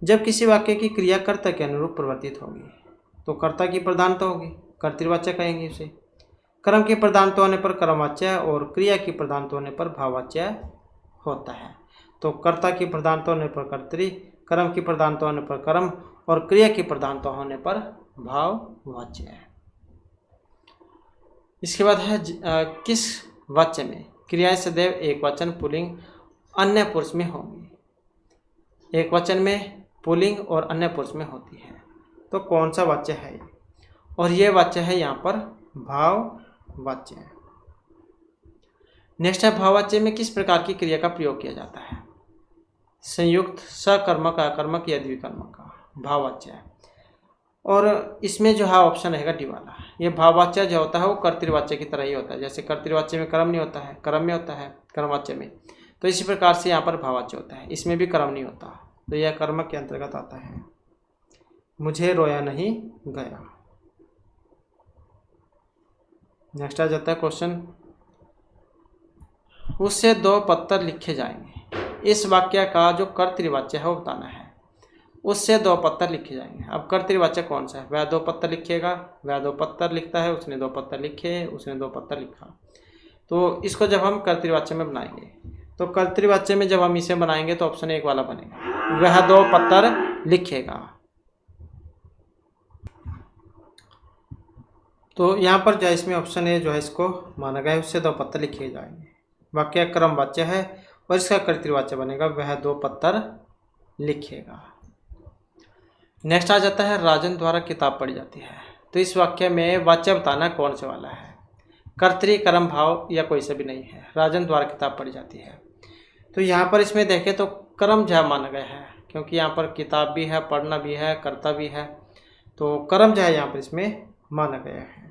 जब किसी वाक्य की क्रिया कर्ता के अनुरूप परिवर्तित होगी तो कर्ता की प्रधानता होगी, कर्तृवाच्य कहेंगे उसे। कर्म की प्रधानता होने पर कर्मवाच्य और क्रिया की प्रधानता होने पर भाववाच्य होता है। तो कर्ता की प्रधानता होने पर कर्तृ, कर्म की प्रधानता होने पर कर्म और क्रिया की प्रधानता होने पर भाववाच्य है। इसके बाद है किस वाच्य में क्रियाएं सदैव एक वचन पुल्लिंग अन्य पुरुष में होंगी? एक वचन में पुल्लिंग और अन्य पुरुष में होती है। तो कौन सा वाच्य है? और ये वाच्य है यहाँ पर भाववाच्य। नेक्स्ट है भाववाच्य में किस प्रकार की क्रिया का प्रयोग किया जाता है? संयुक्त, सकर्मक, अकर्मक या द्विकर्मक का भाववाच्य है। और इसमें जो है ऑप्शन रहेगा डी वाला। ये भाववाच्य जो होता है वो कर्तृवाच्य की तरह ही होता है। जैसे कर्तृवाच्य में कर्म नहीं होता है, कर्म में होता है कर्मवाच्य में। तो इसी प्रकार से यहाँ पर भाववाच्य होता है, इसमें भी कर्म नहीं होता। तो यह कर्म के अंतर्गत आता है। मुझे रोया नहीं गया। नेक्स्ट आ जाता है क्वेश्चन, उससे 2 पत्तर लिखे जाएंगे। इस वाक्य का जो कर्तृवाच्य है वो बताना है। उससे 2 पत्तर लिखे जाएंगे। अब कर्तृवाच्य कौन सा है? वह 2 पत्तर लिखेगा, वह 2 पत्तर लिखता है, उसने 2 पत्तर लिखे, उसने 2 पत्तर लिखा। तो इसको जब हम कर्तृवाच्य में बनाएंगे, तो कर्तृवाच्य में जब हम इसे बनाएंगे तो ऑप्शन 1 वाला बनेगा, वह 2 पत्तर लिखेगा। तो यहाँ पर जो है इसमें ऑप्शन ए जो है इसको माना गया है, उससे 2 पत्तर लिखे जाएंगे। वाक्य क्रमवाच्य है और इसका कर्तृवाच्य बनेगा, वह 2 पत्तर लिखेगा। नेक्स्ट आ जाता है राजन द्वारा किताब पढ़ी जाती है। तो इस वाक्य में वाच्य बताना कौन से वाला है? कर्तृ, कर्म, भाव या कोई से भी नहीं है। राजन द्वारा किताब पढ़ी जाती है। तो यहाँ पर इसमें देखें तो कर्म जो माना गया है, क्योंकि यहाँ पर किताब भी है, पढ़ना भी है, कर्ता भी है। तो कर्म जो है यहाँ पर इसमें माना गया है।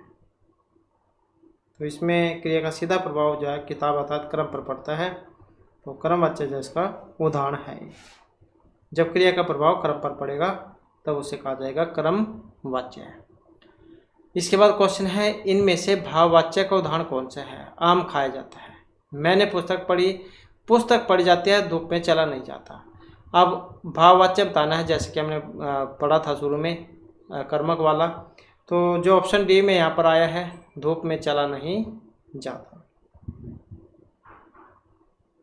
तो इसमें क्रिया का सीधा प्रभाव जो है किताब अर्थात कर्म पर पड़ता है। तो कर्मवाच्य जो इसका उदाहरण है। जब क्रिया का प्रभाव कर्म पर पड़ेगा तब उसे कहा जाएगा कर्मवाच्य। इसके बाद क्वेश्चन है, इनमें से भाववाच्य का उदाहरण कौन सा है? आम खाया जाता है, मैंने पुस्तक पढ़ी जाती है, धूप में चला नहीं जाता। अब भाववाच्य बताना है, जैसे कि हमने पढ़ा था शुरू में कर्मक वाला। तो जो ऑप्शन डी में यहाँ पर आया है, धूप में चला नहीं जाता।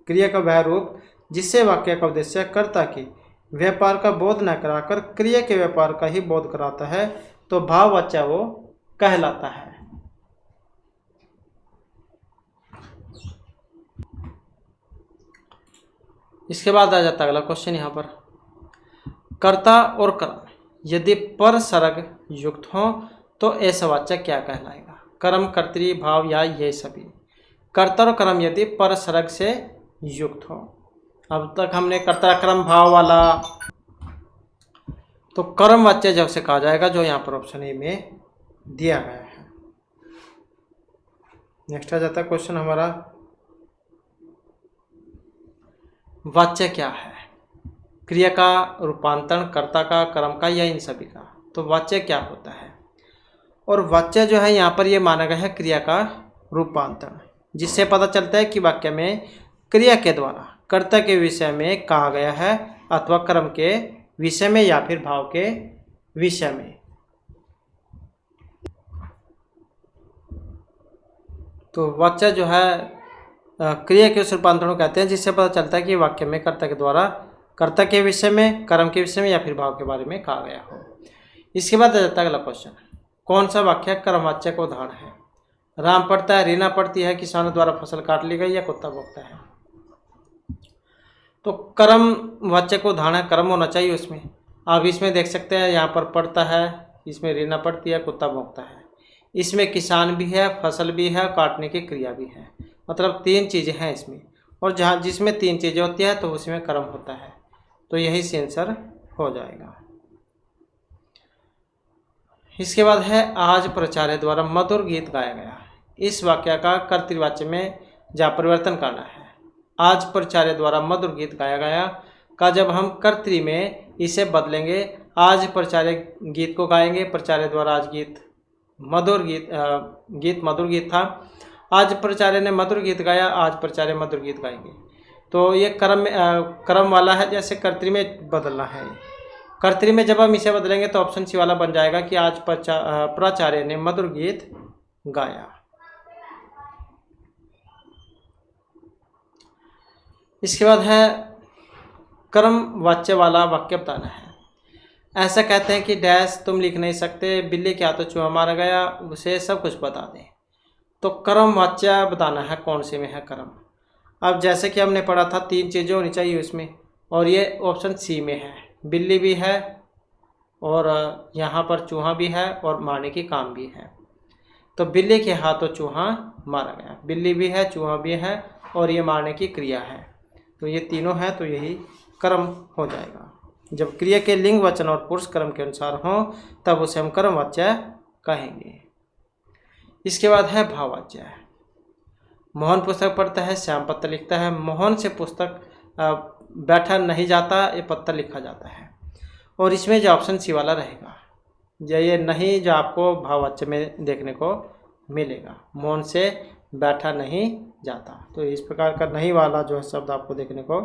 क्रिया का वह रूप जिससे वाक्य का उद्देश्य कर्ता की व्यापार का बोध न कराकर क्रिया के व्यापार का ही बोध कराता है, तो भाववाच्य वो कहलाता है। इसके बाद आ जाता है अगला क्वेश्चन यहाँ पर, कर्ता और कर्म यदि पर सर्ग युक्त हो तो ऐसा वाच्य क्या कहलाएगा? कर्म, कर्तृ, भाव या ये सभी। कर्ता और कर्म यदि पर सर्ग से युक्त हो। अब तक हमने कर्ता, कर्म, भाव वाला, तो कर्म वाच्य जब से कहा जाएगा, जो यहाँ पर ऑप्शन ए में दिया गया है। नेक्स्ट आ जाता है क्वेश्चन हमारा, वाच्य क्या है? क्रिया का रूपांतरण, कर्ता का, कर्म का, या इन सभी का? तो वाच्य क्या होता है? और वाच्य जो है यहाँ पर ये माना गया है क्रिया का रूपांतरण, जिससे पता चलता है कि वाक्य में क्रिया के द्वारा कर्ता के विषय में कहा गया है अथवा कर्म के विषय में या फिर भाव के विषय में। तो वाच्य जो है क्रिया के उस रूपांतरण को कहते हैं जिससे पता चलता है कि वाक्य में कर्ता के द्वारा कर्ता के विषय में, कर्म के विषय में या फिर भाव के बारे में कहा गया हो। इसके बाद आ जाता है अगला क्वेश्चन, कौन सा वाक्य कर्मवाच्य का उदाहरण है? राम पढ़ता है, रीना पढ़ती है, किसानों द्वारा फसल काट ली गई, या कुत्ता भौंकता है? तो कर्म वाच्य को उदाहरण है, कर्म होना चाहिए उसमें। आप इसमें देख सकते हैं, यहाँ पर पढ़ता है, इसमें रीना पढ़ती है, कुत्ता भौंकता है। इसमें किसान भी है, फसल भी है, काटने की क्रिया भी है, मतलब 3 चीज़ें हैं इसमें। और जहाँ जिसमें 3 चीज़ें होती है तो उसमें कर्म होता है, तो यही से आंसर हो जाएगा। इसके बाद है, आज प्राचार्य द्वारा मधुर गीत गाया गया। इस वाक्य का कर्तृवाच्य में जा परिवर्तन करना है। आज प्राचार्य द्वारा मधुर गीत गाया गया का जब हम कर्तृ में इसे बदलेंगे, आज प्राचार्य गीत को गाएंगे, प्राचार्य द्वारा आज मधुर गीत था, आज प्राचार्य ने मधुर गीत गाया, आज प्राचार्य मधुर गीत गाएंगे। तो ये कर्म वाला है, जैसे कर्तृ में बदलना है। कर्तृ में जब हम इसे बदलेंगे तो ऑप्शन सी वाला बन जाएगा कि आज प्राचार्य ने मधुर गीत गाया। इसके बाद है, कर्म वाच्य वाला वाक्य बताना है। ऐसा कहते हैं कि डैश तुम लिख नहीं सकते, बिल्ली के हाथों चूहा मारा गया, उसे सब कुछ बता दें। तो कर्म वाच्य बताना है, कौन से में है कर्म। अब जैसे कि हमने पढ़ा था 3 चीज़ें होनी चाहिए उसमें, और ये ऑप्शन सी में है, बिल्ली भी है और यहाँ पर चूहा भी है और मारने की काम भी है। तो बिल्ली के हाथों चूहा मारा गया, बिल्ली भी है, चूहा भी है और ये मारने की क्रिया है, तो ये तीनों है, तो यही कर्म हो जाएगा। जब क्रिया के लिंग, वचन और पुरुष कर्म के अनुसार हो तब उसे हम कर्मवाच्य कहेंगे। इसके बाद है भाववाच्य। मोहन पुस्तक पढ़ता है, श्याम पत्र लिखता है। मोहन से पुस्तक बैठा नहीं जाता, ये पत्र लिखा जाता है, और इसमें जो ऑप्शन सी वाला रहेगा, ये नहीं जो आपको भाववाच्य में देखने को मिलेगा, मोहन से बैठा नहीं जाता। तो इस प्रकार का नहीं वाला जो है शब्द आपको देखने को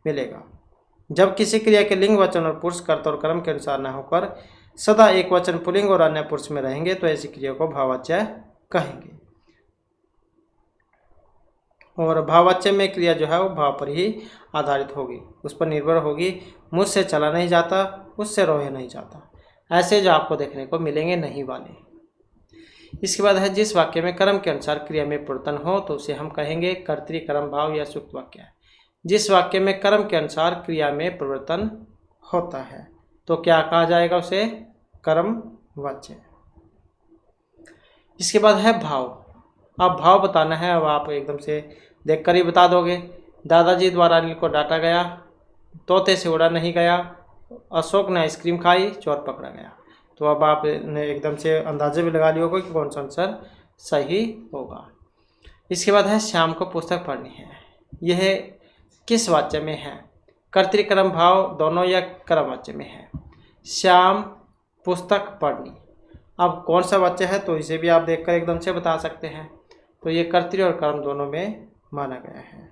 मिलेगा। जब किसी क्रिया के लिंग, वचन और पुरुष, कर्ता और कर्म के अनुसार न होकर सदा एक वचन पुल्लिंग और अन्य पुरुष में रहेंगे तो ऐसी क्रिया को भाववाच्य कहेंगे। और भाववाच्य में क्रिया जो है वो भाव पर ही आधारित होगी, उस पर निर्भर होगी। मुझसे चला नहीं जाता, उससे रोया नहीं जाता, ऐसे जो आपको देखने को मिलेंगे नहीं वाले। इसके बाद है, जिस वाक्य में कर्म के अनुसार क्रिया में परिवर्तन हो तो उसे हम कहेंगे कर्तृ कर्म भाव या सुक्त वाक्य। जिस वाक्य में कर्म के अनुसार क्रिया में परिवर्तन होता है तो क्या कहा जाएगा उसे? कर्म वाच्य। इसके बाद है भाव। अब भाव बताना है, अब आप एकदम से देखकर ही बता दोगे। दादाजी द्वारा अनिल को डांटा गया, तोते से उड़ा नहीं गया, अशोक ने आइसक्रीम खाई, चोर पकड़ा गया। तो अब आपने एकदम से अंदाजे भी लगा लिया होगा कि कौन सा आंसर सही होगा। इसके बाद है, श्याम को पुस्तक पढ़नी है। यह किस वाच्य में है? कर्तृ-कर्म भाव दोनों या कर्म वाच्य में है। श्याम पुस्तक पढ़नी, अब कौन सा वाच्य है तो इसे भी आप देखकर एकदम से बता सकते हैं। तो ये कर्तृ और कर्म दोनों में माना गया है।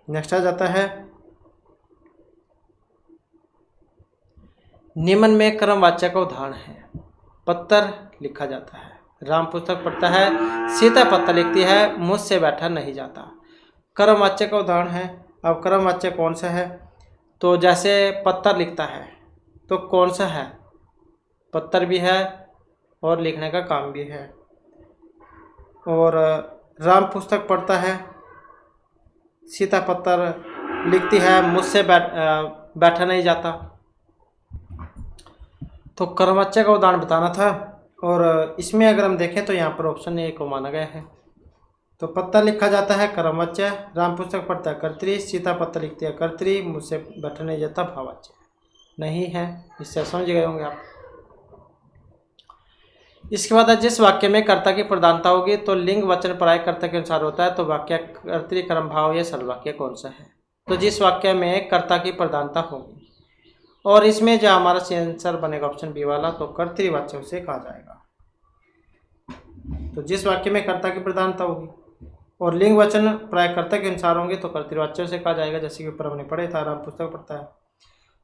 नेक्स्ट आ जाता है, निम्न में कर्मवाच्य का उदाहरण है। पत्थर लिखा जाता है, राम पुस्तक पढ़ता है, सीता पत्थर लिखती है, मुझसे बैठा नहीं जाता। कर्मवाच्य का उदाहरण है। अब कर्मवाच्य कौन सा है? तो जैसे पत्थर लिखता है तो कौन सा है? पत्थर भी है और लिखने का काम भी है। और राम पुस्तक पढ़ता है, सीता पत्थर लिखती है, मुझसे बैठा नहीं जाता। तो कर्मवाच्य का उदाहरण बताना था। और इसमें अगर हम देखें तो यहाँ पर ऑप्शन ए को माना गया है। तो पत्थर लिखा जाता है कर्मवाच्य, राम पुस्तक पढ़ता है कर्तृ, सीता पत्थर लिखती है कर्तृ, मुझसे बैठा नहीं जाता भाववाच्य नहीं है। इससे समझ गए होंगे आप। इसके बाद जिस वाक्य में कर्ता की प्रधानता होगी तो लिंग वचन पर्याय कर्ता के अनुसार होता है, तो वाक्य कर्तृ कर्म भाव या सरल वाक्य कौन सा है? तो जिस वाक्य में कर्ता की प्रधानता होगी, और इसमें जो हमारा आंसर बनेगा ऑप्शन बी वाला, तो कर्तृवाच्य उसे कहा जाएगा। तो जिस वाक्य में कर्ता की प्रधानता होगी और लिंग वचन पर्याय कर्ता के अनुसार होंगे तो कर्तृवाच्य उसे कहा जाएगा, जैसे कि ऊपर हमने पढ़े था, राम पुस्तक पढ़ता है।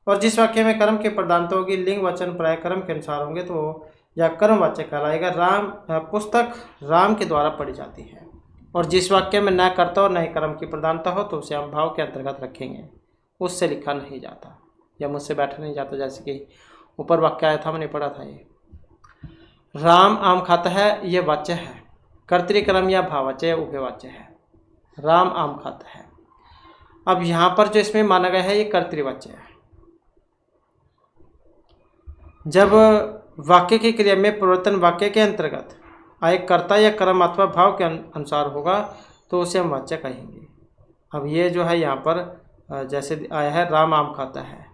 और जिस वाक्य में कर्म की प्रधानता होगी, लिंग वचन पर्याय कर्म के अनुसार होंगे तो या कर्मवाच्य कहलाएगा। पुस्तक राम के द्वारा पढ़ी जाती है। और जिस वाक्य में न कर्ता और न ही कर्म की प्रधानता हो तो उसे हम भाव के अंतर्गत रखेंगे, उससे लिखा नहीं जाता या मुझसे बैठा नहीं जाता। जैसे कि ऊपर वाक्य आया था, हमने पढ़ा था, ये राम आम खाता है, ये वाच्य है। कर्तृक्रम या भाववाच्य या उभयवाच्य है। राम आम खाता है। अब यहाँ पर जो इसमें माना गया है ये कर्तृवाच्य है। जब वाक्य की क्रिया में परिवर्तन वाक्य के अंतर्गत आए कर्ता या कर्म अथवा भाव के अनुसार होगा तो उसे हम वाच्य कहेंगे। अब ये जो है यहाँ पर जैसे आया है राम आम खाता है,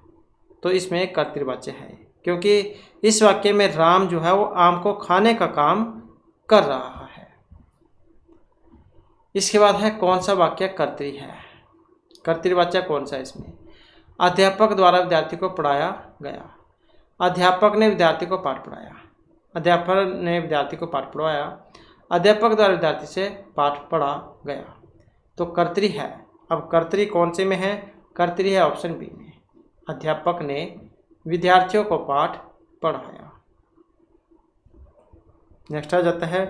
तो इसमें एक कर्तृवाच्य है, क्योंकि इस वाक्य में राम जो है वो आम को खाने का काम कर रहा है। इसके बाद है कौन सा वाक्य कर्तृ है? कर्तृवाच्य कौन सा है इसमें? अध्यापक द्वारा विद्यार्थी को पढ़ाया गया। अध्यापक ने विद्यार्थी को पाठ पढ़ाया। अध्यापक ने विद्यार्थी को पाठ पढ़ाया। अध्यापक द्वारा विद्यार्थी से पाठ पढ़ा गया, तो कर्तृ है। अब कर्तृ कौन से में है? कर्तृ है ऑप्शन बी में, अध्यापक ने विद्यार्थियों को पाठ पढ़ाया। नेक्स्ट आ जाता है,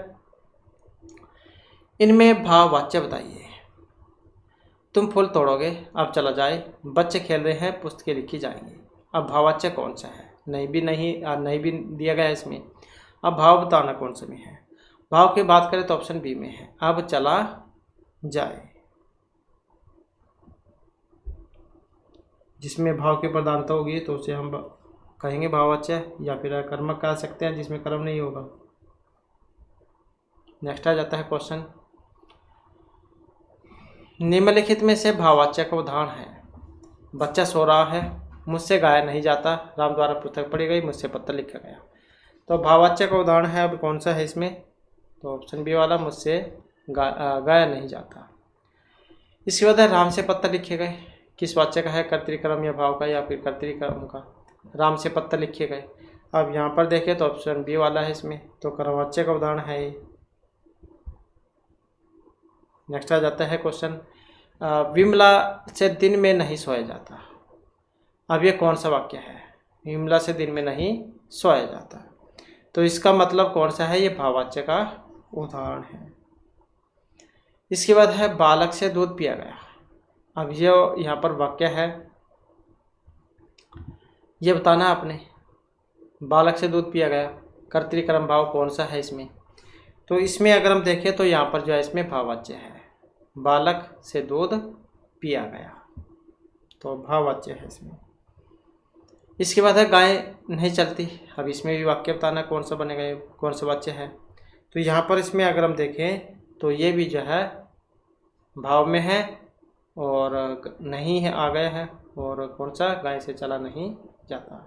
इनमें भाववाच्य बताइए। तुम फूल तोड़ोगे, अब चला जाए, बच्चे खेल रहे हैं, पुस्तकें लिखी जाएंगी। अब भाववाच्य कौन सा है? नहीं भी दिया गया है इसमें। अब भाव बताना कौन से में है? भाव की बात करें तो ऑप्शन बी में है, अब चला जाए, जिसमें भाव की प्रधानता होगी तो उसे हम कहेंगे भाववाच्य, या फिर कर्मक कह सकते हैं जिसमें कर्म नहीं होगा। नेक्स्ट आ जाता है क्वेश्चन, निम्नलिखित में से भाववाच्य का उदाहरण है। बच्चा सो रहा है, मुझसे गाया नहीं जाता, राम द्वारा पुस्तक पढ़ी गई, मुझसे पत्र लिखा गया। तो भाववाच्य का उदाहरण है, अब कौन सा है इसमें? तो ऑप्शन बी वाला, मुझसे गाया नहीं जाता। इसके बाद है राम से पत्र लिखे गए। किस वाच्य का है? कर्तृक्रम या भाव का या फिर कर्तृक्रम का? राम से पत्र लिखे गए। अब यहाँ पर देखें तो ऑप्शन बी वाला है इसमें, तो कर्मवाच्य का उदाहरण है ये। नेक्स्ट आ जाता है क्वेश्चन, विमला से दिन में नहीं सोया जाता। अब ये कौन सा वाक्य है? विमला से दिन में नहीं सोया जाता, तो इसका मतलब कौन सा है? ये भाववाच्य का उदाहरण है। इसके बाद है बालक से दूध पिया गया। अब ये यहाँ पर वाक्य है, ये बताना आपने, बालक से दूध पिया गया, कर्तृक्रम भाव कौन सा है इसमें? तो इसमें अगर हम देखें तो यहाँ पर जो है इसमें भाववाच्य है, बालक से दूध पिया गया, तो भाववाच्य है इसमें। इसके बाद है गाय नहीं चलती। अब इसमें भी वाक्य बताना कौन सा बनेगा, कौन सा वाच्य है? तो यहाँ पर इसमें अगर हम देखें तो ये भी जो है भाव में है और नहीं है आ गया है, और कौन सा? गाय से चला नहीं जाता,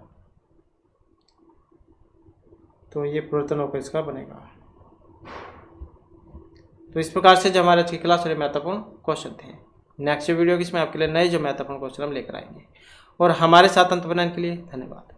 तो ये परिवर्तन होकर इसका बनेगा। तो इस प्रकार से जो हमारे आज की क्लास में महत्वपूर्ण क्वेश्चन थे। नेक्स्ट वीडियो की इसमें आपके लिए नए जो महत्वपूर्ण क्वेश्चन हम लेकर आएंगे। और हमारे साथ अंत बनाने के लिए धन्यवाद।